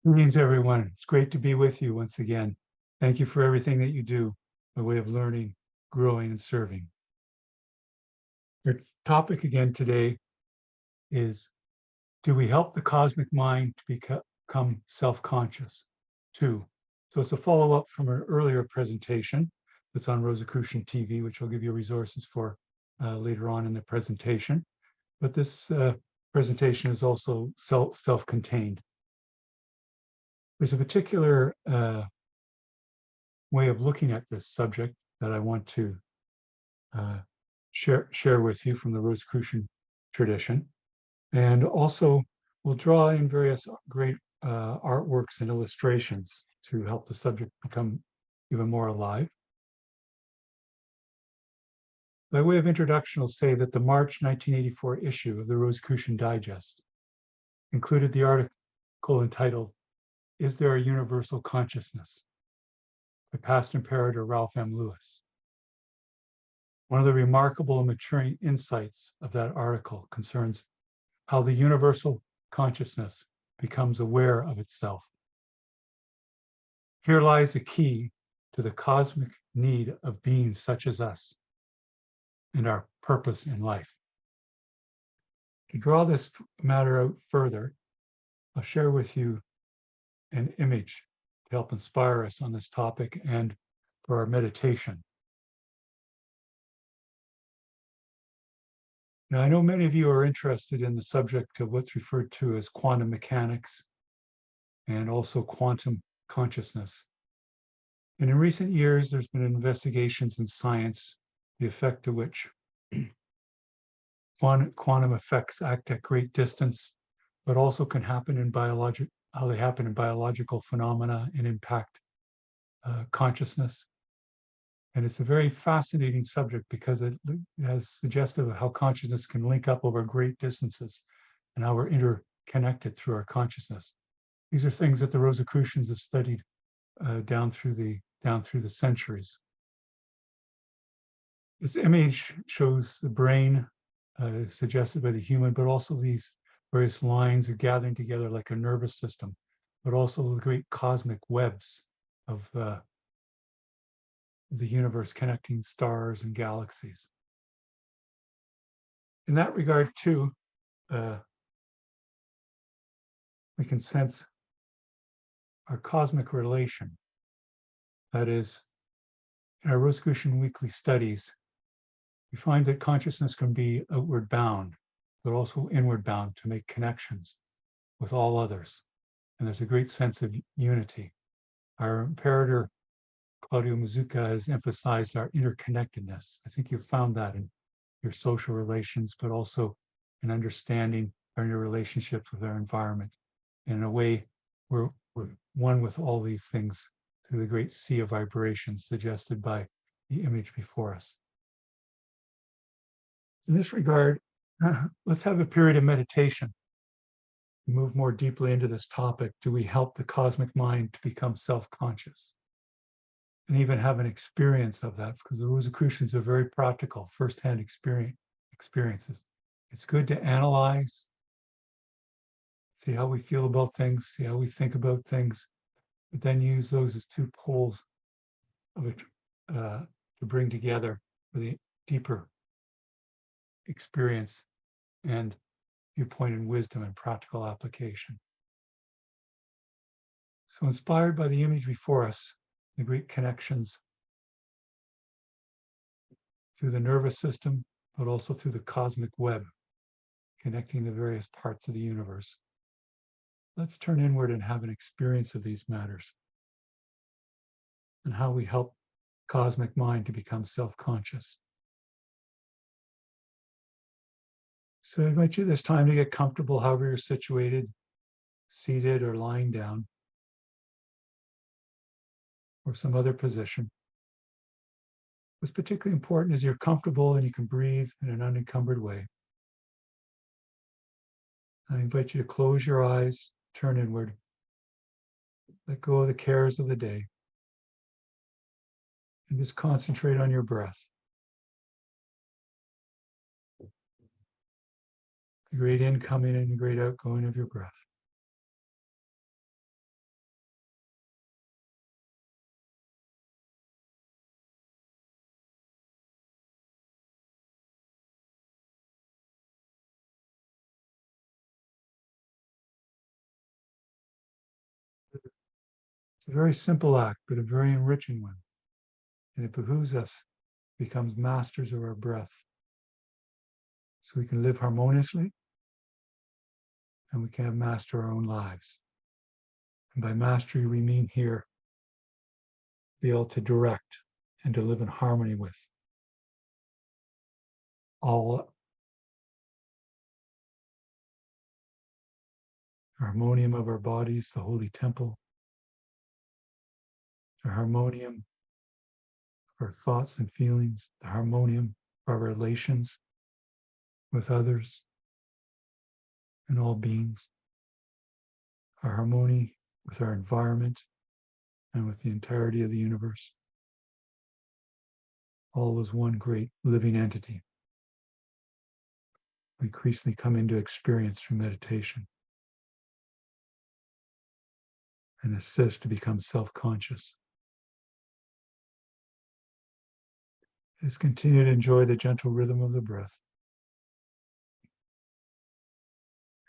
Greetings, everyone. It's great to be with you once again. Thank you for everything that you do by way of learning, growing, and serving. Our topic again today is, do we help the cosmic mind to become self-conscious? Two. So it's a follow-up from an earlier presentation that's on Rosicrucian TV, which I'll give you resources for later on in the presentation. But this presentation is also self-contained. There's a particular way of looking at this subject that I want to share with you from the Rosicrucian tradition. And also we'll draw in various great artworks and illustrations to help the subject become even more alive. By way of introduction, I'll say that the March 1984 issue of the Rosicrucian Digest included the article entitled, "Is There a Universal Consciousness?" by Past Imperator Ralph M. One of the remarkable and maturing insights of that article concerns how the universal consciousness becomes aware of itself. Here lies the key to the cosmic need of beings such as us and our purpose in life. To draw this matter out further, I'll share with you an image to help inspire us on this topic and for our meditation. Now, I know many of you are interested in the subject of what's referred to as quantum mechanics and also quantum consciousness. And in recent years, there's been investigations in science, the effect of which quantum effects act at great distance, but also can happen in how they happen in biological phenomena and impact consciousness. And it's a very fascinating subject because it has suggestive of how consciousness can link up over great distances and how we're interconnected through our consciousness. These are things that the Rosicrucians have studied down through the centuries. This image shows the brain suggested by the human, but also these various lines are gathering together like a nervous system, but also the great cosmic webs of the universe connecting stars and galaxies. In that regard, too, we can sense our cosmic relation. That is, in our Rosicrucian weekly studies, we find that consciousness can be outward bound, but also inward bound to make connections with all others. And there's a great sense of unity. Our Imperator Claudio Mazzucca has emphasized our interconnectedness. I think you've found that in your social relations, but also in understanding our relationships with our environment. And in a way, we're one with all these things through the great sea of vibrations suggested by the image before us. In this regard, let's have a period of meditation. Move more deeply into this topic. Do we help the cosmic mind to become self-conscious? And even have an experience of that, because the Rosicrucians are very practical, firsthand experiences. It's good to analyze, see how we feel about things, see how we think about things, but then use those as two poles of it to bring together for the deeper experience and viewpoint and wisdom and practical application. So inspired by the image before us, the great connections through the nervous system, but also through the cosmic web, connecting the various parts of the universe. Let's turn inward and have an experience of these matters and how we help cosmic mind to become self-conscious. So I invite you this time to get comfortable however you're situated, seated or lying down, or some other position. What's particularly important is you're comfortable and you can breathe in an unencumbered way. I invite you to close your eyes, turn inward, let go of the cares of the day, and just concentrate on your breath. The great incoming and the great outgoing of your breath. It's a very simple act, but a very enriching one. And it behooves us to become masters of our breath so we can live harmoniously and we can master our own lives. And by mastery, we mean here be able to direct and to live in harmony with all the harmonium of our bodies, the holy temple, the harmonium of our thoughts and feelings, the harmonium of our relations with others and all beings, our harmony with our environment and with the entirety of the universe, all as one great living entity. We increasingly come into experience through meditation and assist to become self-conscious. Just continue to enjoy the gentle rhythm of the breath.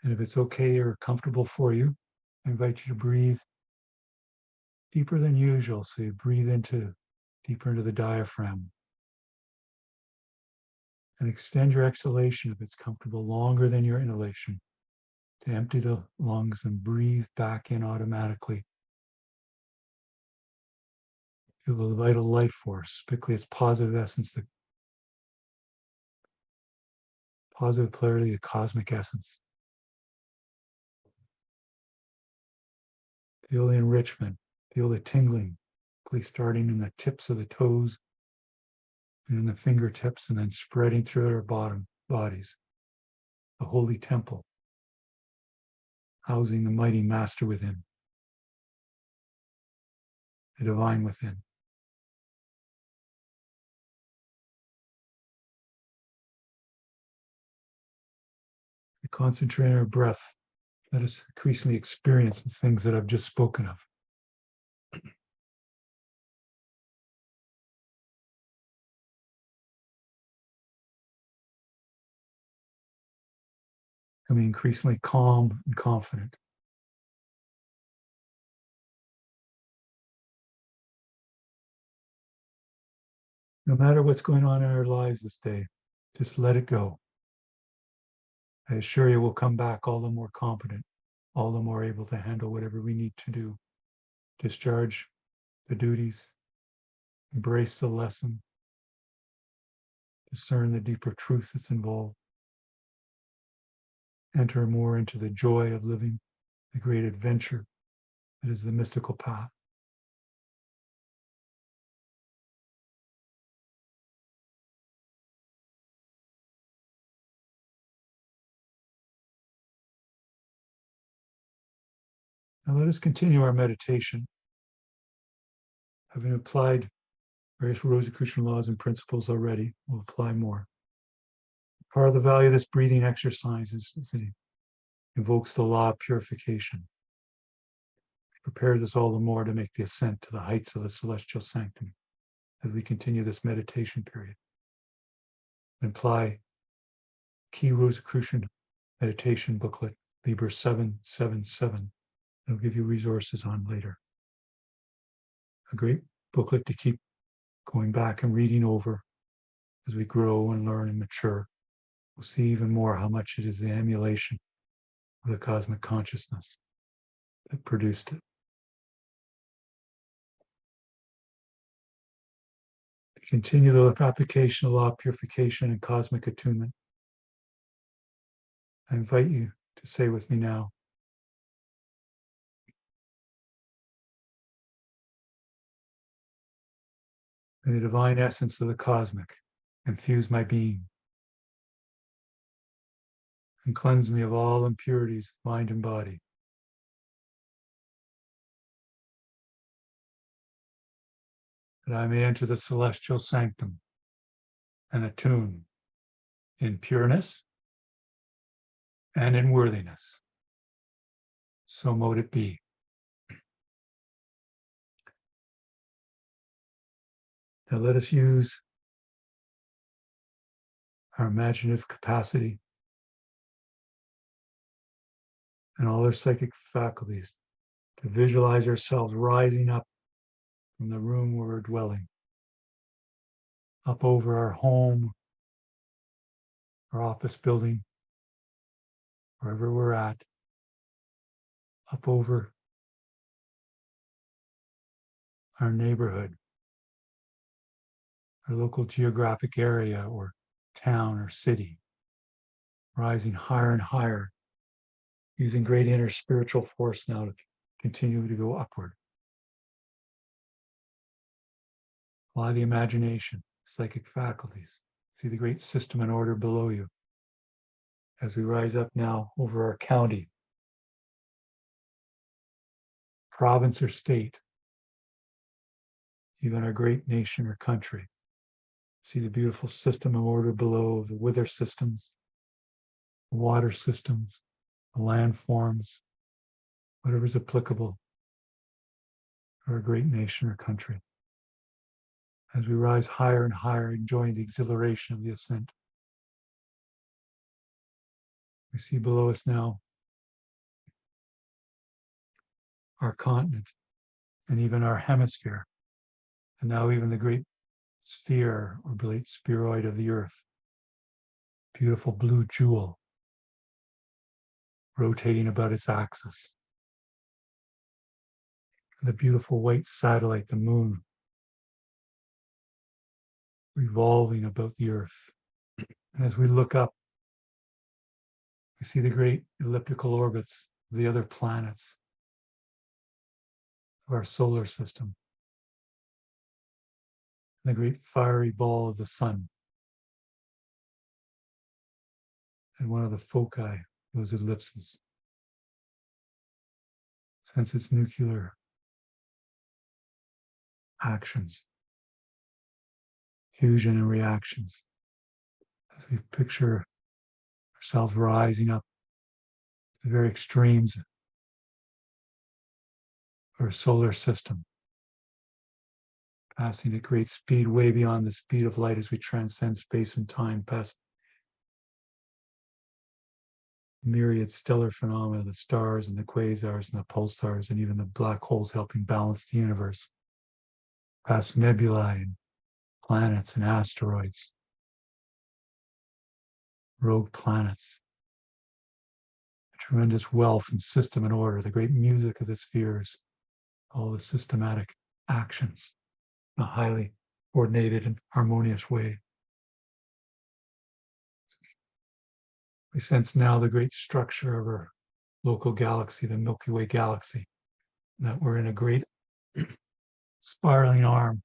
And if it's okay or comfortable for you, I invite you to breathe deeper than usual. So you breathe deeper into the diaphragm. And extend your exhalation if it's comfortable longer than your inhalation to empty the lungs and breathe back in automatically. Feel the vital life force, particularly its positive essence, the positive polarity, the cosmic essence. Feel the enrichment, feel the tingling, starting in the tips of the toes and in the fingertips and then spreading through our bodies. The holy temple, housing the mighty master within, the divine within. We concentrate on our breath. Let us increasingly experience the things that I've just spoken of. Becoming increasingly calm and confident. No matter what's going on in our lives this day, just let it go. I assure you we'll come back all the more competent, all the more able to handle whatever we need to do. Discharge the duties, embrace the lesson, discern the deeper truth that's involved, enter more into the joy of living, the great adventure that is the mystical path. Now let us continue our meditation. Having applied various Rosicrucian laws and principles already, we'll apply more. Part of the value of this breathing exercise is that it invokes the law of purification. It prepares us all the more to make the ascent to the heights of the celestial sanctum as we continue this meditation period. Apply key Rosicrucian meditation booklet, Liber 777. I'll give you resources on later. A great booklet to keep going back and reading over as we grow and learn and mature. We'll see even more how much it is the emulation of the cosmic consciousness that produced it. To continue the application of law of purification and cosmic attunement, I invite you to say with me now, may the divine essence of the cosmic infuse my being and cleanse me of all impurities of mind and body. That I may enter the celestial sanctum and attune in pureness and in worthiness. So mote it be. Now let us use our imaginative capacity and all our psychic faculties to visualize ourselves rising up from the room where we're dwelling, up over our home, our office building, wherever we're at, up over our neighborhood, our local geographic area or town or city, rising higher and higher, using great inner spiritual force now to continue to go upward. Apply the imagination, psychic faculties. See the great system and order below you as we rise up now over our county, province or state, even our great nation or country. See the beautiful system and order below, the weather systems, the water systems, the landforms, whatever's applicable for our great nation or country. As we rise higher and higher, enjoying the exhilaration of the ascent. We see below us now our continent and even our hemisphere, and now even the great sphere or great spheroid of the earth. Beautiful blue jewel rotating about its axis. And the beautiful white satellite, the moon, revolving about the earth. And as we look up, we see the great elliptical orbits of the other planets of our solar system. And the great fiery ball of the sun. And one of the foci, those ellipses, sense its nuclear actions, fusion and reactions. As we picture ourselves rising up to the very extremes of our solar system, passing at great speed, way beyond the speed of light as we transcend space and time, past myriad stellar phenomena, the stars and the quasars and the pulsars and even the black holes helping balance the universe, past nebulae and planets and asteroids, rogue planets, a tremendous wealth and system and order, the great music of the spheres, all the systematic actions in a highly coordinated and harmonious way. We sense now the great structure of our local galaxy, the Milky Way galaxy, that we're in a great spiraling arm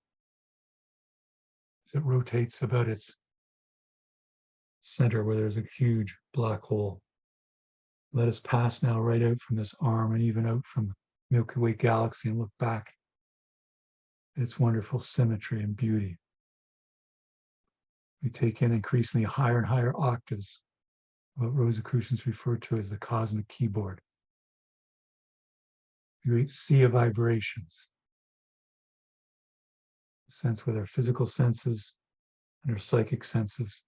as it rotates about its center where there's a huge black hole. Let us pass now right out from this arm and even out from the Milky Way galaxy and look back at its wonderful symmetry and beauty. We take in increasingly higher and higher octaves, what Rosicrucians refer to as the cosmic keyboard. The great sea of vibrations. Sense with our physical senses and our psychic senses,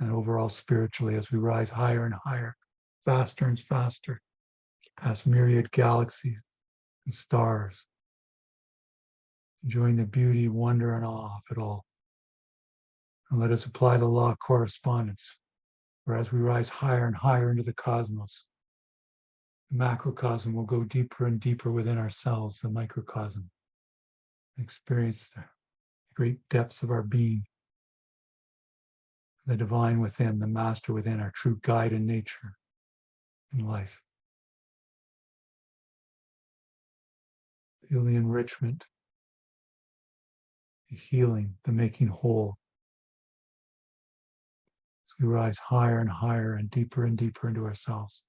and overall spiritually as we rise higher and higher, faster and faster, past myriad galaxies and stars, enjoying the beauty, wonder, and awe of it all. And let us apply the law of correspondence, where as we rise higher and higher into the cosmos, the macrocosm will go deeper and deeper within ourselves, the microcosm, experience the great depths of our being, the divine within, the master within, our true guide in nature, in life. Feel the enrichment, the healing, the making whole. As we rise higher and higher and deeper into ourselves.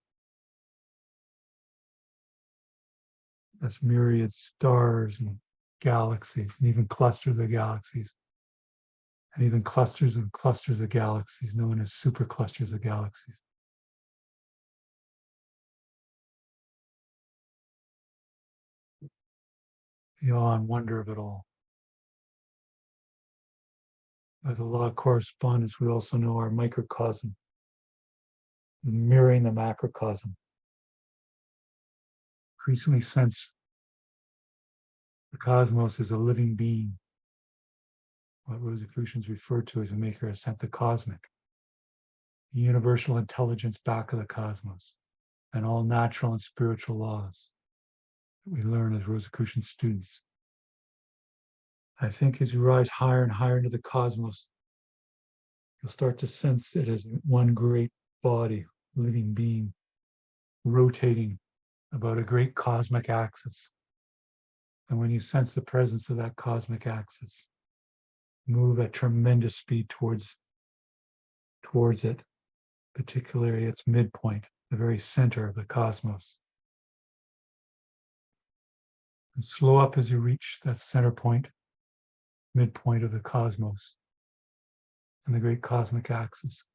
That's myriad stars and galaxies, and even clusters of galaxies, and even clusters of galaxies, known as superclusters of galaxies. The awe and wonder of it all. By the law of correspondence, we also know our microcosm, mirroring the macrocosm. Increasingly sense The cosmos is a living being, what Rosicrucians refer to as a maker ascent, the cosmic, the universal intelligence back of the cosmos, and all natural and spiritual laws that we learn as Rosicrucian students. I think as you rise higher and higher into the cosmos, you'll start to sense it as one great body, living being, rotating about a great cosmic axis. And when you sense the presence of that cosmic axis, move at tremendous speed towards it, particularly its midpoint, the very center of the cosmos. And slow up as you reach that center point, midpoint of the cosmos and the great cosmic axis.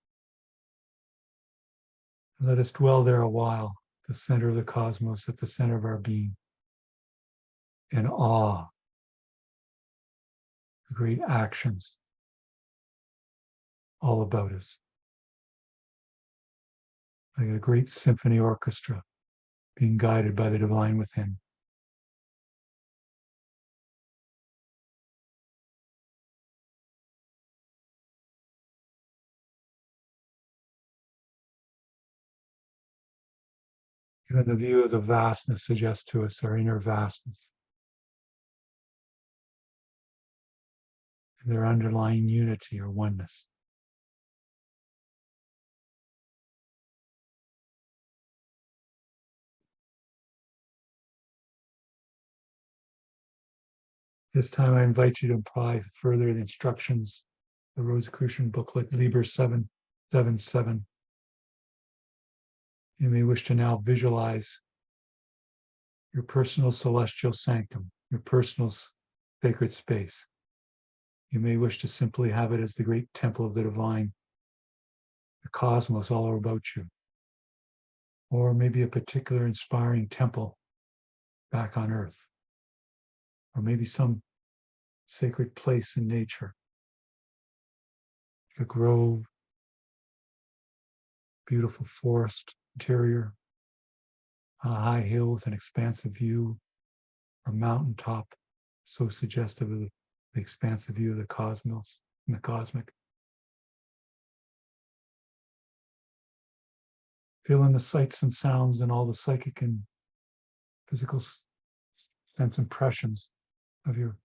And let us dwell there a while, the center of the cosmos, at the center of our being, in awe, the great actions all about us. Like a great symphony orchestra being guided by the divine within. Even the view of the vastness suggests to us our inner vastness and their underlying unity or oneness. This time I invite you to apply further the instructions, the Rosicrucian booklet, Liber 777. You may wish to now visualize your personal celestial sanctum, your personal sacred space. You may wish to simply have it as the great temple of the divine, the cosmos all about you. Or maybe a particular inspiring temple back on earth. Or maybe some sacred place in nature, a grove, beautiful forest interior, a high hill with an expansive view, or mountaintop, so suggestive of the expansive view of the cosmos and the cosmic. Feel in the sights and sounds and all the psychic and physical sense impressions of your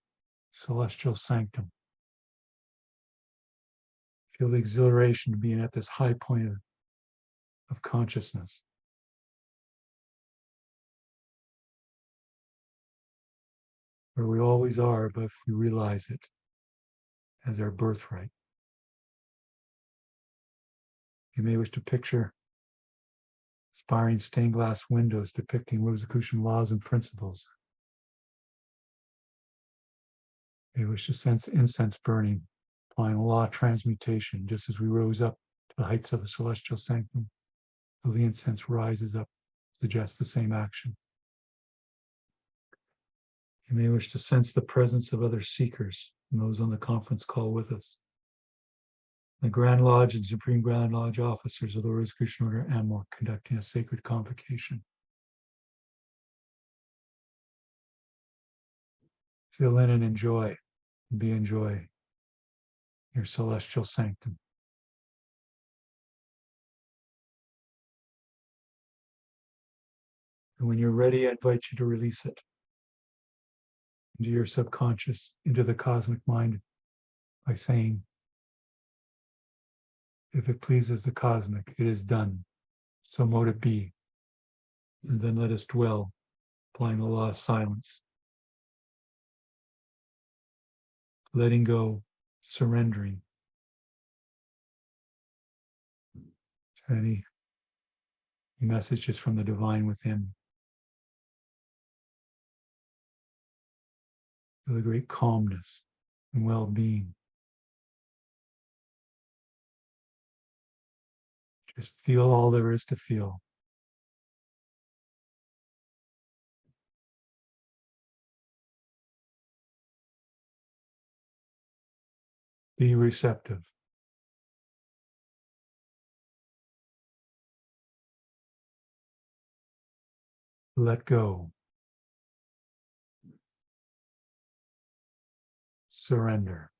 celestial sanctum. Feel the exhilaration of being at this high point of consciousness. Where we always are, but if we realize it as our birthright. You may wish to picture aspiring stained glass windows depicting Rosicrucian laws and principles. You may wish to sense incense burning, applying the law of transmutation, just as we rose up to the heights of the celestial sanctum. So the incense rises up, suggests the same action. You may wish to sense the presence of other seekers and those on the conference call with us. The Grand Lodge and Supreme Grand Lodge officers of the Rosicrucian Order M are conducting a sacred convocation. Feel in and enjoy, and be in joy, your celestial sanctum. And when you're ready, I invite you to release it into your subconscious, into the cosmic mind by saying, if it pleases the cosmic, it is done. So mote it be. And then let us dwell, applying the law of silence. Letting go, surrendering to any messages from the divine within. To the great calmness and well-being. Just feel all there is to feel. Be receptive. Let go. surrender.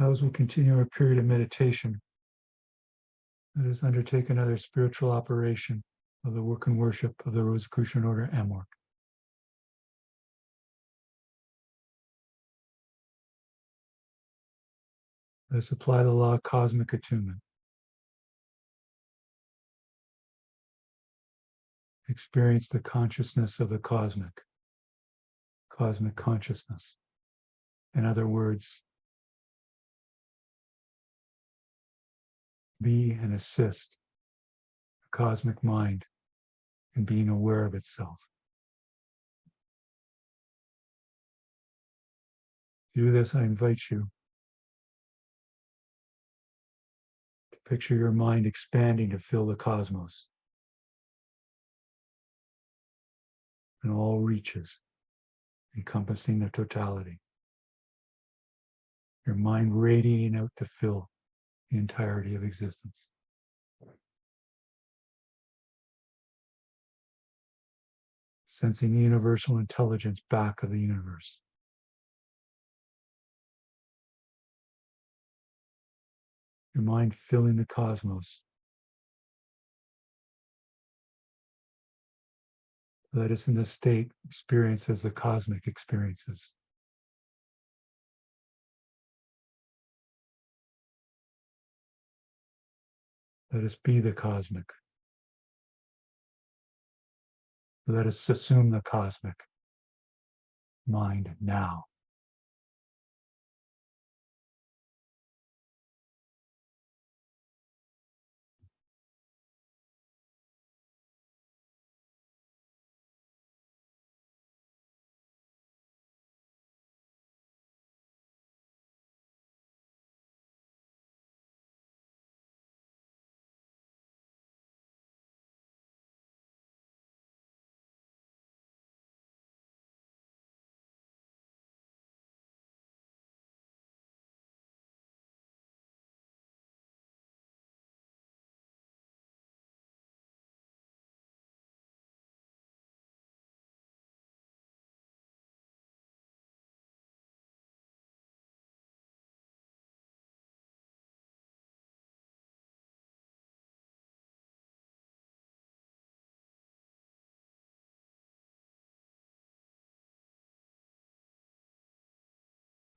Now, as we continue our period of meditation, let us undertake another spiritual operation of the work and worship of the Rosicrucian Order M. Let us apply the law of cosmic attunement. Experience the consciousness of the cosmic consciousness. In other words, be and assist the cosmic mind in being aware of itself. To do this, I invite you to picture your mind expanding to fill the cosmos in all reaches, encompassing the totality. Your mind radiating out to fill the entirety of existence. Sensing the universal intelligence back of the universe. Your mind filling the cosmos. Let us in this state experience as the cosmic experiences. Let us be the cosmic. Let us assume the cosmic mind now.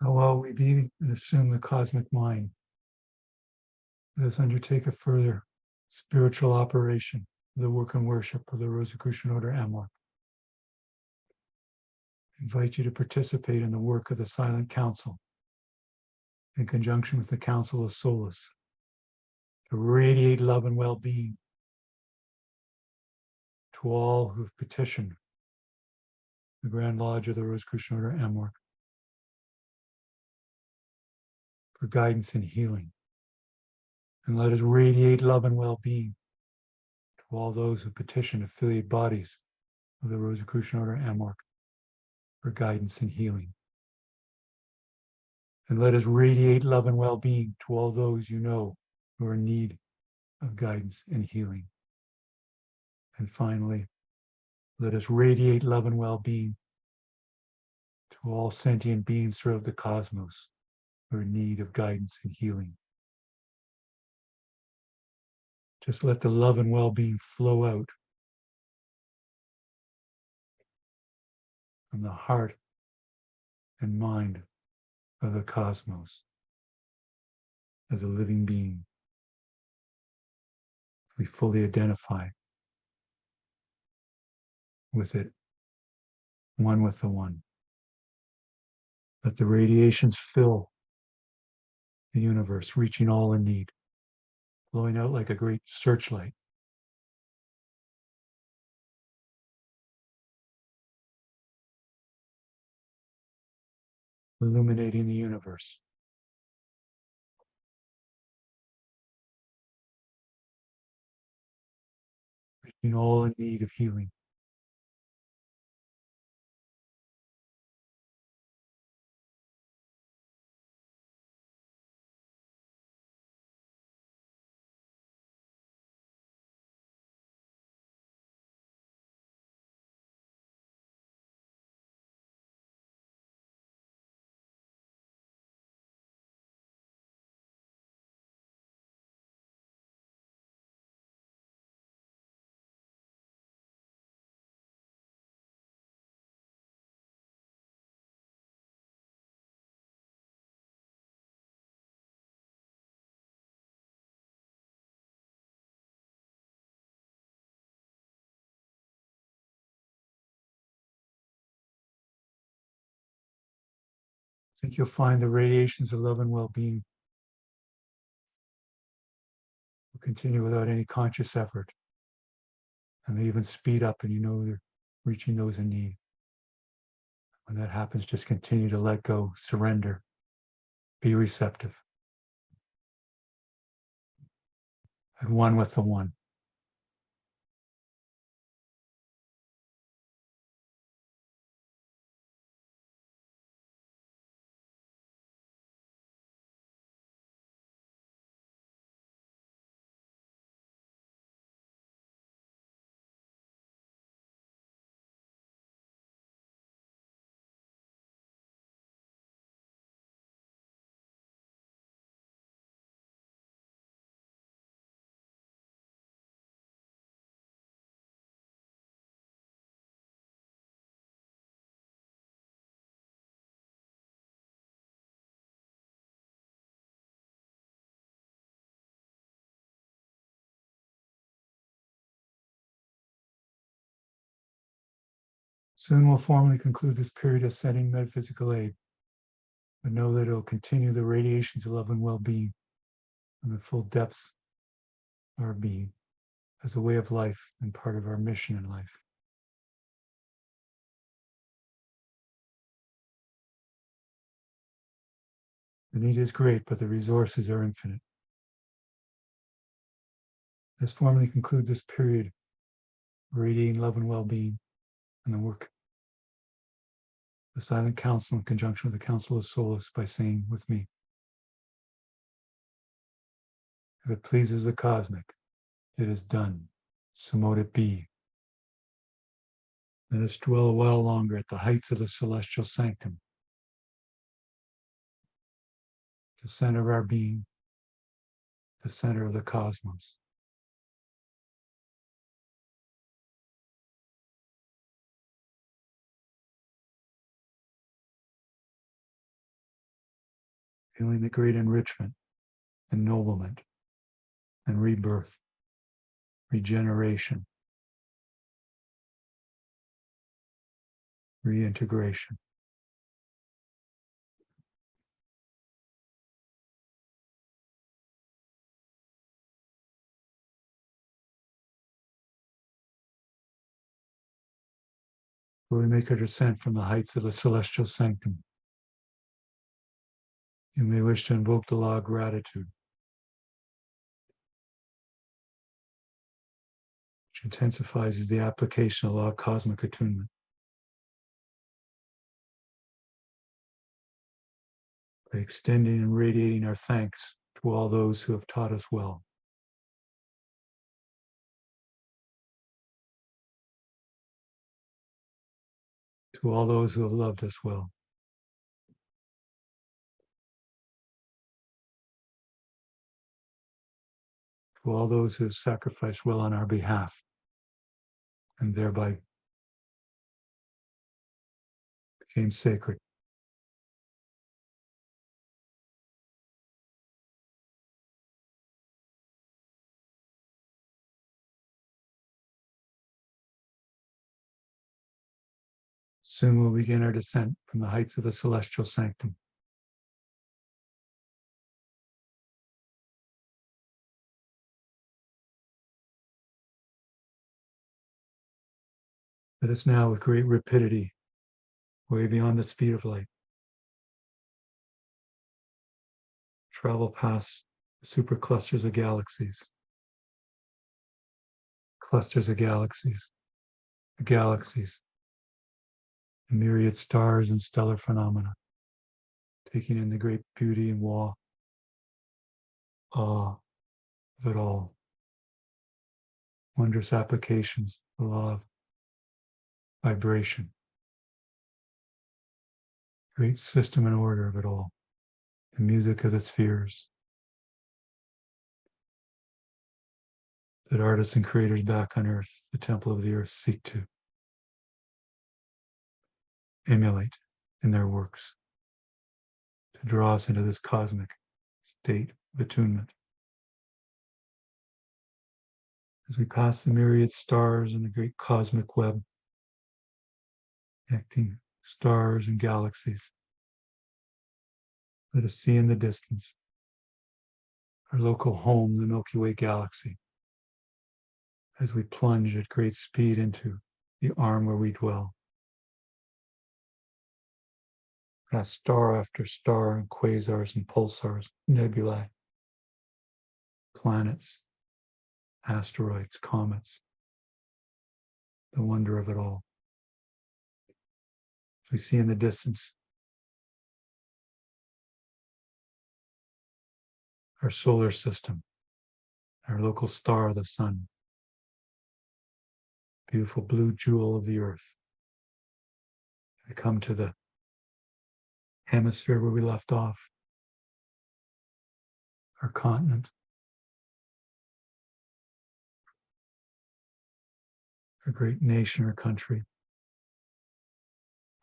Now, while we be and assume the cosmic mind, let us undertake a further spiritual operation of the work and worship of the Rosicrucian Order M. Invite you to participate in the work of the Silent Council in conjunction with the Council of Solace to radiate love and well-being to all who've petitioned the Grand Lodge of the Rosicrucian Order M for guidance and healing. And let us radiate love and well-being to all those who petition affiliate bodies of the Rosicrucian Order M for guidance and healing. And let us radiate love and well-being to all those you know who are in need of guidance and healing. And finally, let us radiate love and well-being to all sentient beings throughout the cosmos who are in need of guidance and healing. Just let the love and well-being flow out from the heart and mind of the cosmos as a living being. We fully identify with it, one with the one. Let the radiations fill the universe, reaching all in need, blowing out like a great searchlight. Illuminating the universe. Reaching all in need of healing. I think you'll find the radiations of love and well-being will continue without any conscious effort. And they even speed up, and you know they're reaching those in need. When that happens, just continue to let go, surrender, be receptive. And one with the one. Soon we'll formally conclude this period of sending metaphysical aid, but know that it will continue the radiations of love and well-being in the full depths of our being as a way of life and part of our mission in life. The need is great, but the resources are infinite. Let's formally conclude this period of radiating love and well-being and the work the Silent Council in conjunction with the Council of Solace by saying with me, if it pleases the cosmic, it is done. So mote it be. Let us dwell a while longer at the heights of the celestial sanctum, the center of our being, the center of the cosmos. Feeling the great enrichment, ennoblement, and rebirth, regeneration, reintegration. Where we make our descent from the heights of the celestial sanctum, you may wish to invoke the law of gratitude, which intensifies the application of the law of cosmic attunement. By extending and radiating our thanks to all those who have taught us well. To all those who have loved us well. To all those who have sacrificed well on our behalf, and thereby became sacred. Soon we'll begin our descent from the heights of the celestial sanctum. Let us now, with great rapidity, way beyond the speed of light, travel past the superclusters of galaxies, clusters of galaxies, the galaxies, the myriad stars and stellar phenomena, taking in the great beauty and awe of it all. Wondrous applications, the law of vibration, great system and order of it all, the music of the spheres that artists and creators back on earth, the temple of the earth, seek to emulate in their works, to draw us into this cosmic state of attunement. As we pass the myriad stars in the great cosmic web, connecting stars and galaxies, let us see in the distance our local home, the Milky Way galaxy, as we plunge at great speed into the arm where we dwell. Past star after star and quasars and pulsars, nebulae, planets, asteroids, comets, the wonder of it all. As we see in the distance our solar system, our local star, the sun, beautiful blue jewel of the earth. We come to the hemisphere where we left off, our continent, our great nation or country,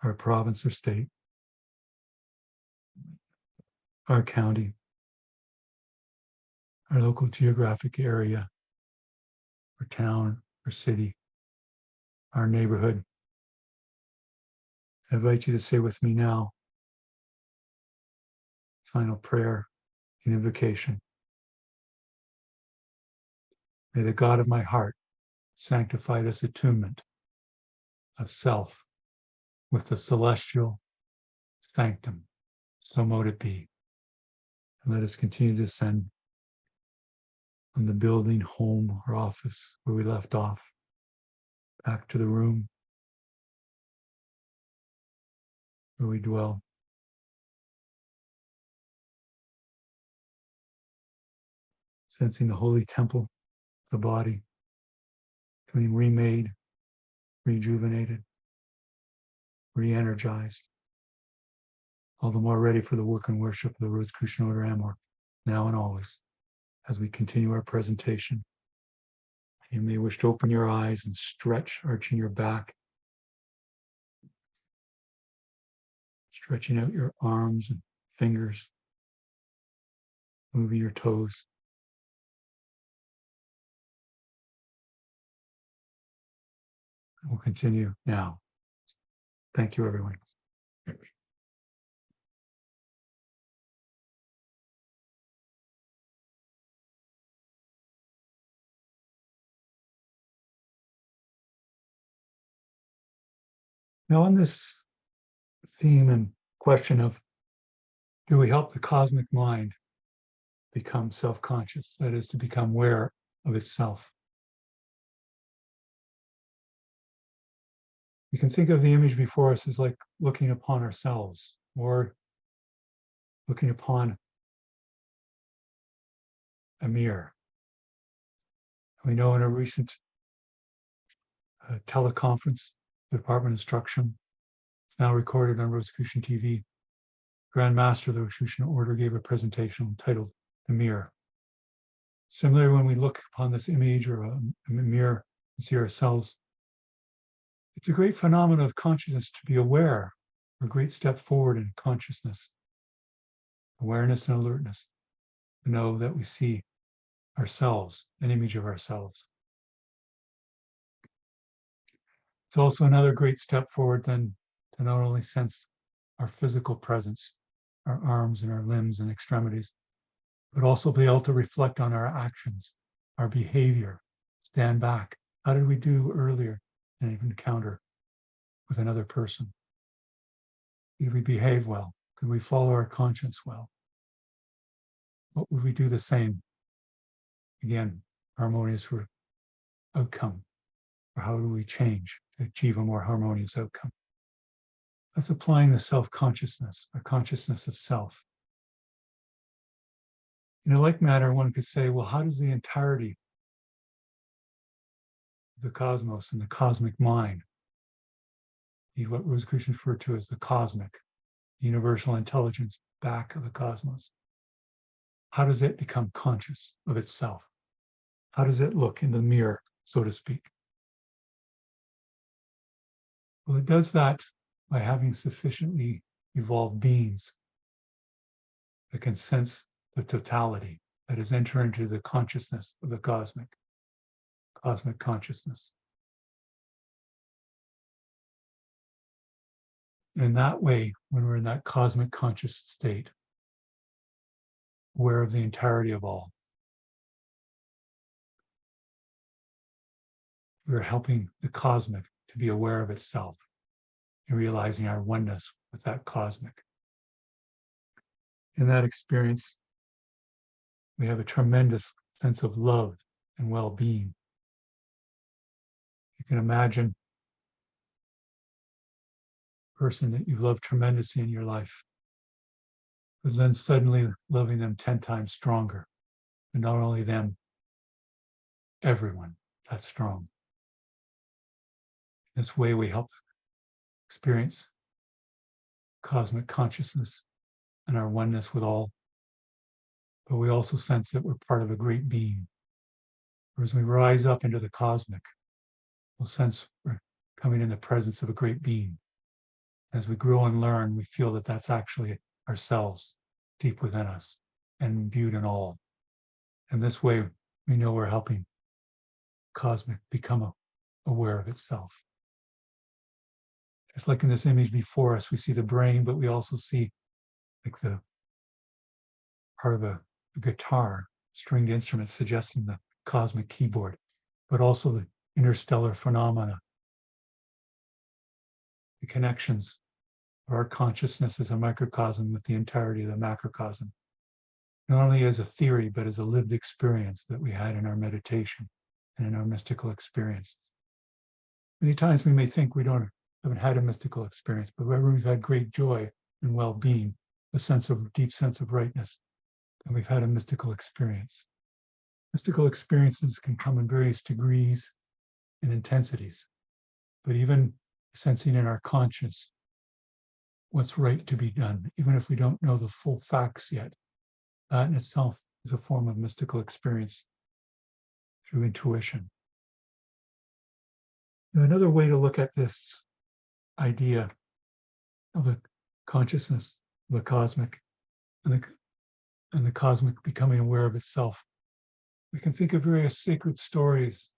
our province or state, our county, our local geographic area, our town or city, our neighborhood. I invite you to say with me now, final prayer and invocation. May the God of my heart sanctify this attunement of self with the celestial sanctum. So mote it be. And let us continue to descend from the building, home, or office where we left off, back to the room where we dwell. Sensing the holy temple, the body, feeling remade, rejuvenated, re-energized, all the more ready for the work and worship of the Rosicrucian Order M, now and always. As we continue our presentation, you may wish to open your eyes and stretch, arching your back, stretching out your arms and fingers, moving your toes. We'll continue now. Thank you, everyone. Now, on this theme and question of, do we help the cosmic mind become self-conscious? That is, to become aware of itself. We can think of the image before us as like looking upon ourselves, or looking upon a mirror. We know in a recent teleconference, the Department of Instruction, it's now recorded on Rosicrucian TV, Grand Master of the Rosicrucian Order gave a presentation entitled The Mirror. Similarly, when we look upon this image or a mirror and see ourselves, it's a great phenomenon of consciousness to be aware a great step forward in consciousness, awareness and alertness, to know that we see ourselves, an image of ourselves. It's also another great step forward then to not only sense our physical presence, our arms and our limbs and extremities, but also be able to reflect on our actions, our behavior, stand back. How did we do earlier in an encounter with another person? Did we behave well? Could we follow our conscience well? What would we do the same? Again, harmonious outcome. Or how do we change to achieve a more harmonious outcome? That's applying the self-consciousness, a consciousness of self. In a like manner, one could say, well, how does the entirety of the cosmos and the cosmic mind, what Rosicrucian referred to as the cosmic, the universal intelligence back of the cosmos, how does it become conscious of itself? How does it look in the mirror, so to speak? Well, it does that by having sufficiently evolved beings that can sense the totality, that is, enter into the consciousness of the cosmic consciousness. And in that way, when we're in that cosmic conscious state, aware of the entirety of all, we're helping the cosmic to be aware of itself and realizing our oneness with that cosmic. In that experience, we have a tremendous sense of love and well-being. You can imagine a person that you've loved tremendously in your life, but then suddenly loving them 10 times stronger. And not only them, everyone that's strong. In this way, we help experience cosmic consciousness and our oneness with all, but we also sense that we're part of a great being. As we rise up into the cosmic, we'll sense we're coming in the presence of a great being. As we grow and learn, we feel that that's actually ourselves deep within us and imbued in all. And this way, we know we're helping cosmic become aware of itself. Just like in this image before us, we see the brain, but we also see like the part of a guitar, stringed instrument suggesting the cosmic keyboard, but also the interstellar phenomena, the connections of our consciousness as a microcosm with the entirety of the macrocosm, not only as a theory, but as a lived experience that we had in our meditation and in our mystical experience. Many times we may think we haven't had a mystical experience, but wherever we've had great joy and well-being, a deep sense of rightness, then we've had a mystical experience. Mystical experiences can come in various degrees and intensities, but even sensing in our conscience what's right to be done, even if we don't know the full facts yet, that in itself is a form of mystical experience through intuition. Now, another way to look at this idea of a consciousness, of the cosmic, and the cosmic becoming aware of itself, we can think of various sacred stories,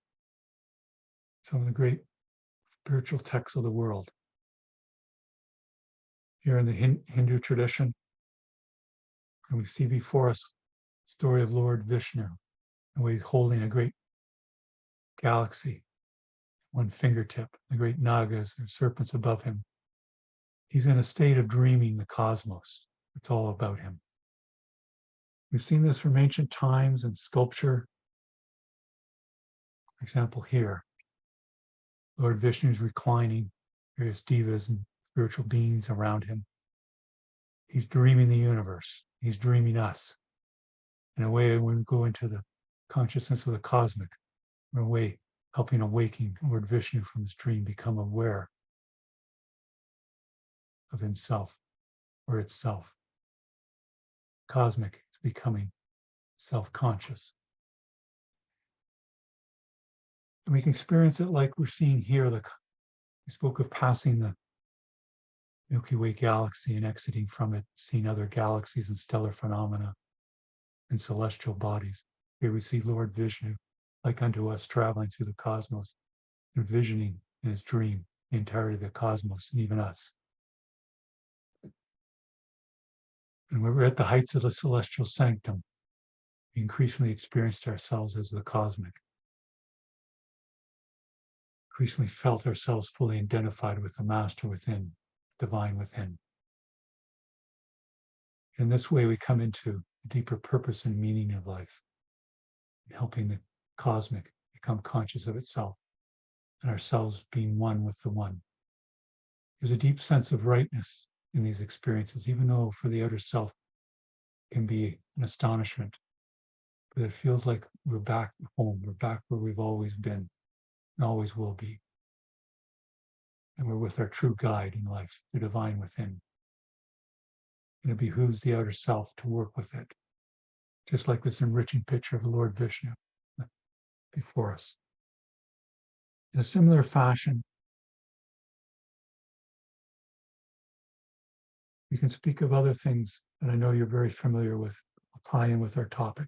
some of the great spiritual texts of the world. Here in the Hindu tradition, and we see before us the story of Lord Vishnu, and he's holding a great galaxy, one fingertip, the great nagas or serpents above him. He's in a state of dreaming the cosmos. It's all about him. We've seen this from ancient times in sculpture. For example, here, Lord Vishnu's reclining, various devas and spiritual beings around him. He's dreaming the universe. He's dreaming us. In a way, when we go into the consciousness of the cosmic, in a way, helping awaken Lord Vishnu from his dream, become aware of himself or itself. Cosmic is becoming self-conscious. And we can experience it like we're seeing here. We spoke of passing the Milky Way galaxy and exiting from it, seeing other galaxies and stellar phenomena and celestial bodies. Here we see Lord Vishnu, like unto us, traveling through the cosmos, envisioning in his dream the entirety of the cosmos and even us. And when we're at the heights of the celestial sanctum, we increasingly experienced ourselves as the cosmic, increasingly felt ourselves fully identified with the master within, divine within. In this way, we come into a deeper purpose and meaning of life, helping the cosmic become conscious of itself and ourselves being one with the one. There's a deep sense of rightness in these experiences, even though for the outer self it can be an astonishment. But it feels like we're back home, we're back where we've always been and always will be. And we're with our true guide in life, the divine within. And it behooves the outer self to work with it, just like this enriching picture of the Lord Vishnu before us. In a similar fashion, we can speak of other things that I know you're very familiar with, will tie in with our topic.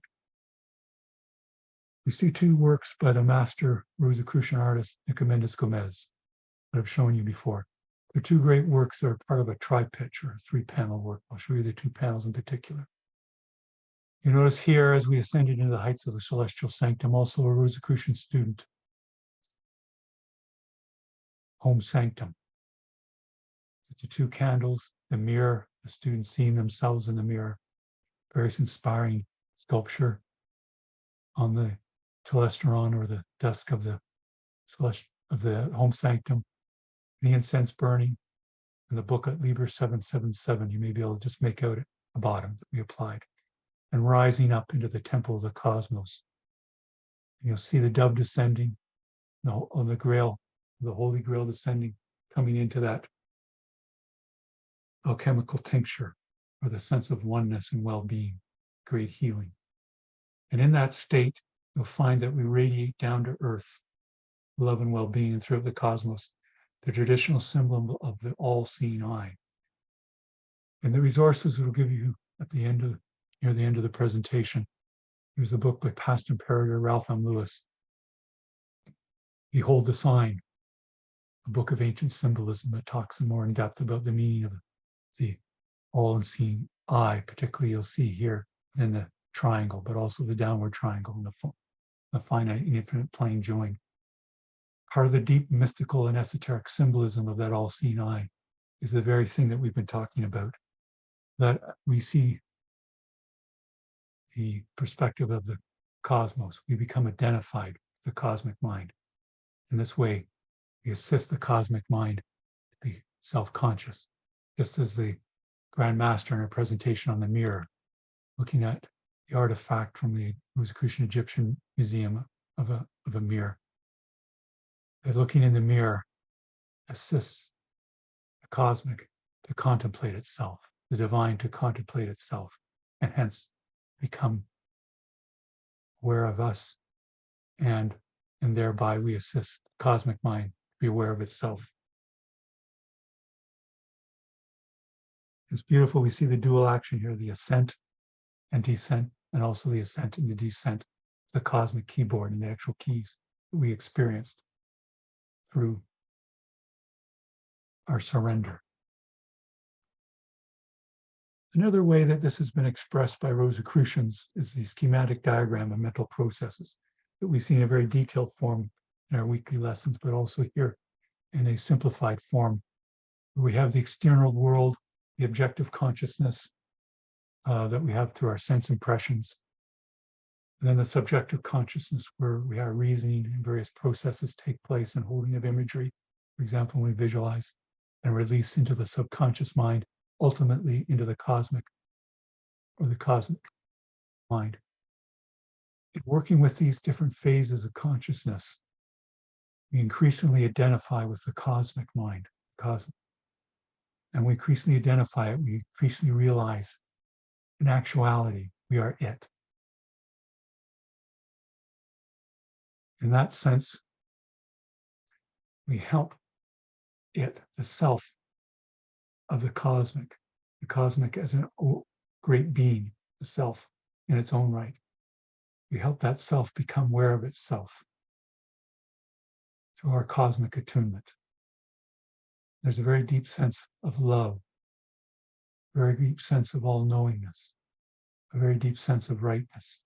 We see two works by the master Rosicrucian artist Nicomedes Gomez that I've shown you before. They're two great works that are part of a tri-pitch or a three-panel work. I'll show you the two panels in particular. You notice here, as we ascended into the heights of the celestial sanctum, also a Rosicrucian student, home sanctum. The two candles, the mirror, the students seeing themselves in the mirror, very inspiring sculpture on the telesteron or the desk of the home sanctum, the incense burning, and the booklet Liber 777. You may be able to just make out at the bottom that we applied, and rising up into the temple of the cosmos. And you'll see the dove descending, on the grail, the Holy Grail descending, coming into that alchemical tincture, or the sense of oneness and well-being, great healing. And in that state, you'll find that we radiate down to earth, love and well-being, and throughout the cosmos, the traditional symbol of the all-seeing eye. And the resources will give you at the end of, near the end of the presentation. Here's the book by Past Imperator Ralph M. Behold the Sign, a book of ancient symbolism that talks more in depth about the meaning of the all-seeing eye. Particularly, you'll see here in the triangle, but also the downward triangle and the finite and infinite plane joined. Part of the deep mystical and esoteric symbolism of that all-seeing eye is the very thing that we've been talking about, that we see the perspective of the cosmos. We become identified with the cosmic mind. In this way, we assist the cosmic mind to be self-conscious, just as the Grand Master in her presentation on the mirror, looking at the artifact from the Rosicrucian Egyptian Museum of a mirror. That looking in the mirror assists the cosmic to contemplate itself, the divine to contemplate itself, and hence become aware of us, and thereby we assist the cosmic mind to be aware of itself. It's beautiful. We see the dual action here, the ascent and descent, and also the ascent and the descent, the cosmic keyboard and the actual keys that we experienced through our surrender. Another way that this has been expressed by Rosicrucians is the schematic diagram of mental processes that we see in a very detailed form in our weekly lessons, but also here in a simplified form, where we have the external world, the objective consciousness that we have through our sense impressions, and then the subjective consciousness, where we are reasoning and various processes take place and holding of imagery, for example, when we visualize and release into the subconscious mind, ultimately into the cosmic or the cosmic mind. In working with these different phases of consciousness, we increasingly identify with the cosmic mind, and we increasingly identify it, we increasingly realize in actuality, we are it. In that sense, we help it, the self, of the cosmic as a great being, the self in its own right. We help that self become aware of itself through our cosmic attunement. There's a very deep sense of love, a very deep sense of all-knowingness, a very deep sense of rightness.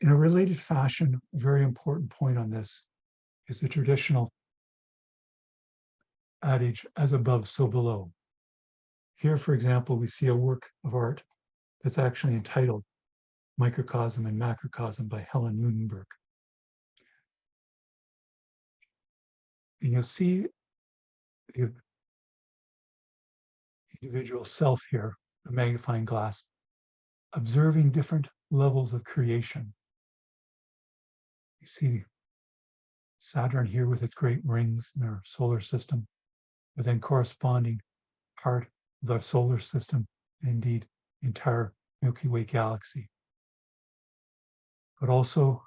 In a related fashion, a very important point on this is the traditional adage, as above, so below. Here, for example, we see a work of art that's actually entitled Microcosm and Macrocosm by Helen Lunenburg. And you'll see the individual self here, the magnifying glass, observing different levels of creation. You see Saturn here with its great rings in our solar system, but then corresponding part of our solar system, indeed, the entire Milky Way galaxy. But also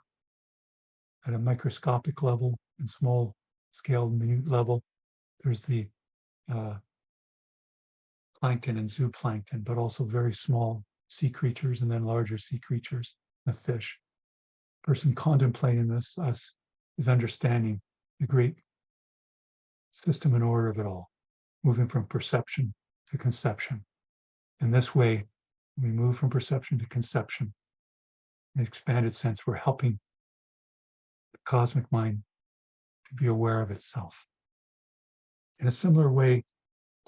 at a microscopic level and small scale, minute level, there's the plankton and zooplankton, but also very small sea creatures and then larger sea creatures, the fish. Person contemplating this is understanding the great system and order of it all, moving from perception to conception. In this way, we move from perception to conception. In the expanded sense, we're helping the cosmic mind to be aware of itself. In a similar way,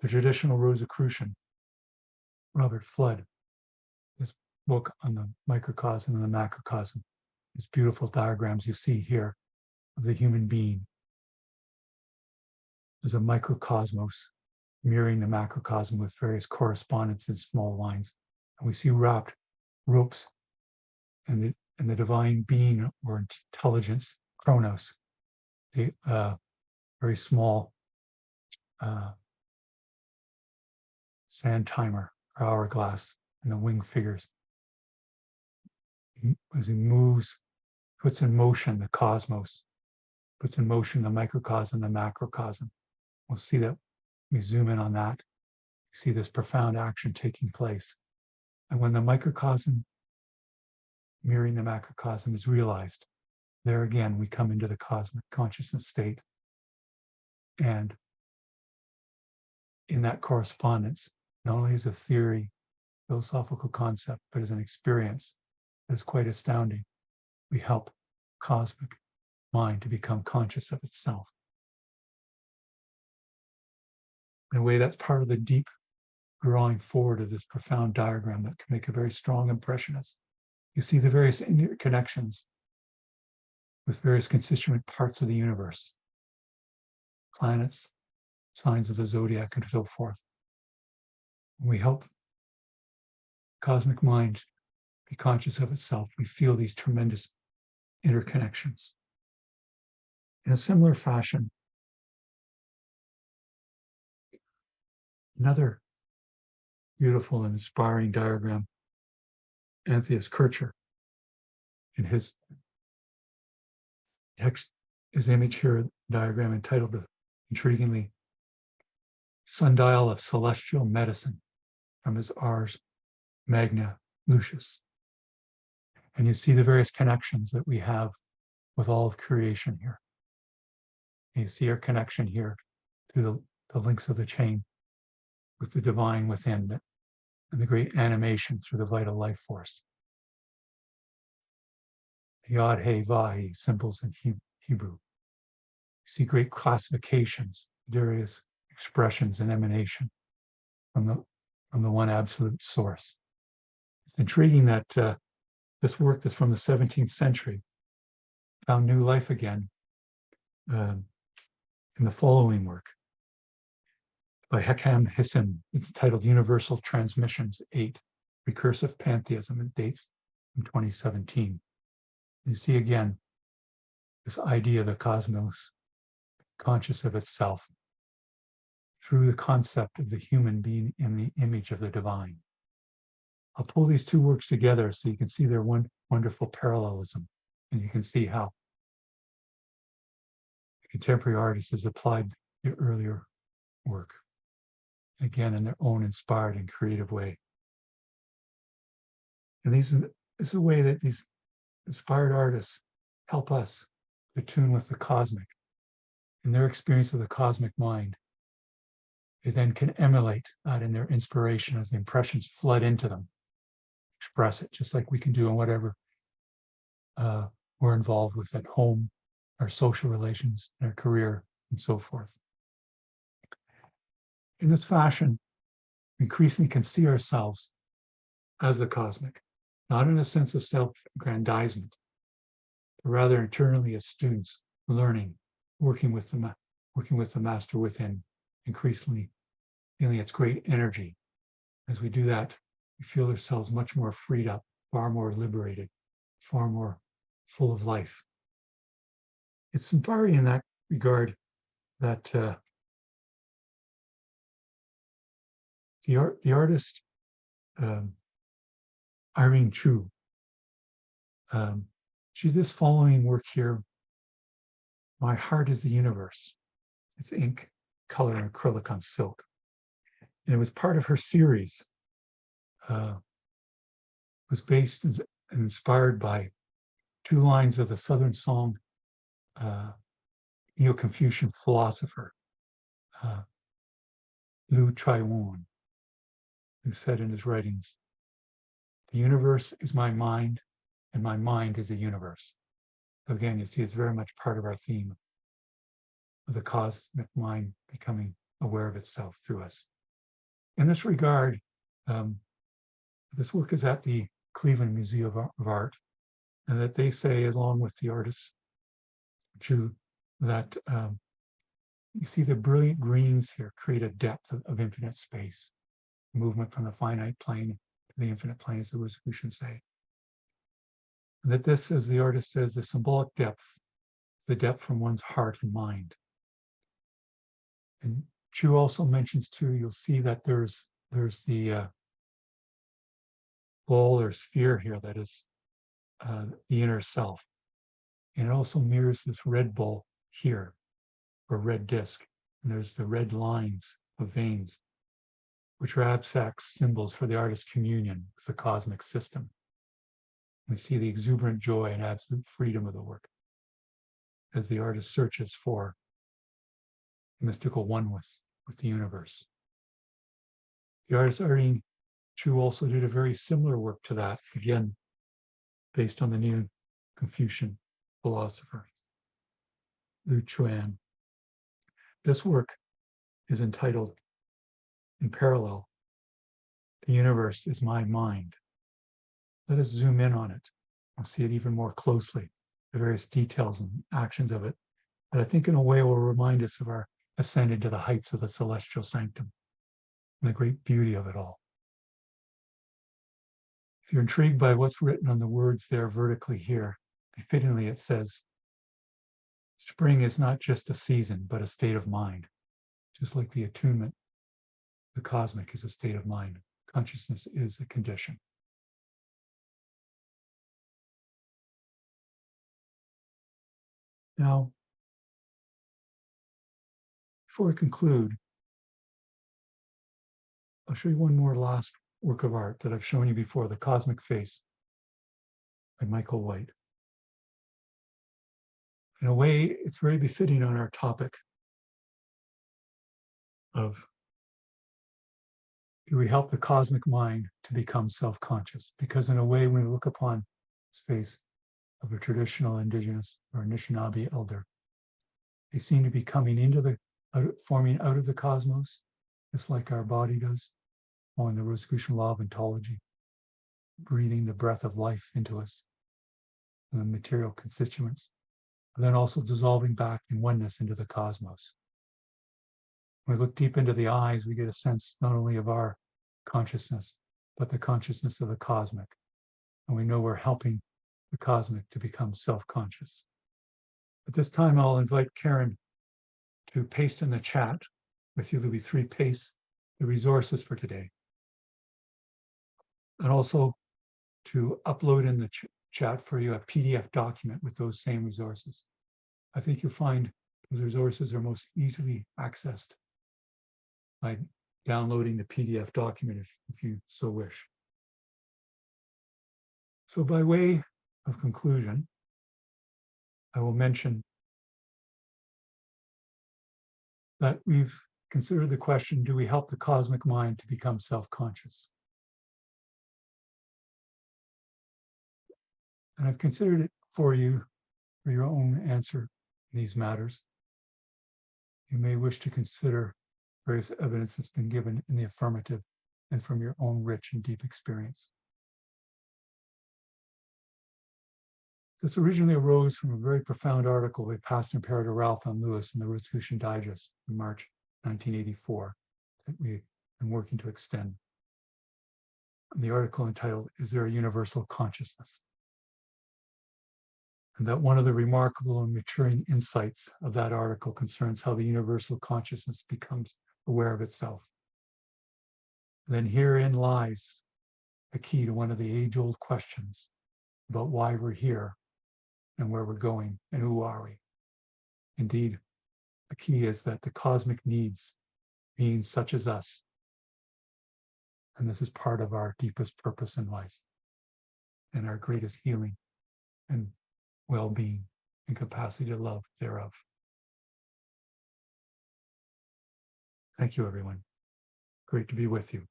the traditional Rosicrucian, Robert Flood, his book on the microcosm and the macrocosm, these beautiful diagrams you see here of the human being as a microcosmos mirroring the macrocosm with various correspondence in small lines. And we see wrapped ropes and the divine being or intelligence, Chronos, the very small sand timer or hourglass and the winged figures. As he moves, puts in motion the cosmos, puts in motion the microcosm, the macrocosm. We'll see that we zoom in on that. We see this profound action taking place. And when the microcosm mirroring the macrocosm is realized, there again, we come into the cosmic consciousness state. And in that correspondence, not only as a theory, philosophical concept, but as an experience that's quite astounding, we help cosmic mind to become conscious of itself. In a way, that's part of the deep drawing forward of this profound diagram that can make a very strong impression. As you see the various interconnections with various constituent parts of the universe, planets, signs of the zodiac, and so forth. When we help cosmic mind be conscious of itself, we feel these tremendous interconnections. In a similar fashion, another beautiful and inspiring diagram, Antheus Kircher, in his text, his image here, diagram entitled intriguingly, Sundial of Celestial Medicine, from his Ars Magna Lucis. And you see the various connections that we have with all of creation here. And you see our connection here through the links of the chain with the divine within it and the great animation through the vital life force. The Yod He Vahi symbols in Hebrew. You see great classifications, various expressions and emanation from the one absolute source. It's intriguing that this work that's from the 17th century found new life again in the following work by Hekam Hissim. It's titled Universal Transmissions 8, Recursive Pantheism. It dates from 2017. You see again this idea of the cosmos conscious of itself through the concept of the human being in the image of the divine. I'll pull these two works together so you can see their one wonderful parallelism, and you can see how the contemporary artist has applied the earlier work, again, in their own inspired and creative way. And this is a way that these inspired artists help us to tune with the cosmic. In their experience of the cosmic mind, they then can emulate that in their inspiration as the impressions flood into them, express it, just like we can do in whatever we're involved with at home, our social relations, our career, and so forth. In this fashion, we increasingly can see ourselves as the cosmic, not in a sense of self-aggrandizement, but rather internally as students, learning, working with the master within, increasingly feeling its great energy. As we do that, we feel ourselves much more freed up, far more liberated, far more full of life. It's inspiring in that regard that the artist Irene Chu, she did this following work here. My heart is the universe. It's ink, color, and acrylic on silk. And it was part of her series. Was based and inspired by 2 lines of the Southern song Neo-Confucian philosopher Liu Chiwen, who said in his writings, "The universe is my mind, and my mind is the universe." So again, you see, it's very much part of our theme of the cosmic mind becoming aware of itself through us. In this regard, this work is at the Cleveland Museum of Art, and that they say, along with the artist Chu, that you see the brilliant greens here create a depth of infinite space, movement from the finite plane to the infinite plane, as the Rosicrucians say. And that this, as the artist says, the symbolic depth, is the depth from one's heart and mind. And Chu also mentions too, you'll see that there's the ball or sphere here that is the inner self. And it also mirrors this red ball here, or red disc. And there's the red lines of veins, which are abstract symbols for the artist's communion with the cosmic system. We see the exuberant joy and absolute freedom of the work as the artist searches for mystical oneness with the universe. The artist Irene Chu also did a very similar work to that, again, based on the Neo-Confucian philosopher, Liu Chiwen. This work is entitled, in parallel, "The Universe is My Mind." Let us zoom in on it and see it even more closely, the various details and actions of it, that I think in a way will remind us of our ascent into the heights of the celestial sanctum and the great beauty of it all. If you're intrigued by what's written on the words there vertically here, befittingly it says, "Spring is not just a season, but a state of mind." Just like the attunement, the cosmic is a state of mind. Consciousness is a condition. Now, before I conclude, I'll show you one more last work of art that I've shown you before, The Cosmic Face by Michael White. In a way, it's very befitting on our topic of, do we help the cosmic mind to become self-conscious? Because in a way, when we look upon this face of a traditional indigenous or Anishinaabe elder, they seem to be coming into forming out of the cosmos, just like our body does, following the Rosicrucian law of ontology, breathing the breath of life into us, and the material constituents, and then also dissolving back in oneness into the cosmos. When we look deep into the eyes, we get a sense not only of our consciousness, but the consciousness of the cosmic. And we know we're helping the cosmic to become self-conscious. At this time, I'll invite Karen to paste in the chat. With you, there'll be 3 pastes, the resources for today. And also to upload in the chat for you a PDF document with those same resources. I think you'll find those resources are most easily accessed by downloading the PDF document if you so wish. So by way of conclusion, I will mention that we've considered the question, do we help the cosmic mind to become self-conscious? And I've considered it for you for your own answer in these matters. You may wish to consider various evidence that's been given in the affirmative and from your own rich and deep experience. This originally arose from a very profound article by Past Imperator Ralph M in the Rosicrucian Digest in March 1984 that we've been working to extend. And the article entitled, "Is There a Universal Consciousness?" And that one of the remarkable and maturing insights of that article concerns how the universal consciousness becomes aware of itself. And then herein lies a key to one of the age-old questions about why we're here and where we're going and who are we. Indeed, the key is that the cosmic needs beings such as us, and this is part of our deepest purpose in life and our greatest healing and well-being and capacity to love thereof. Thank you, everyone. Great to be with you.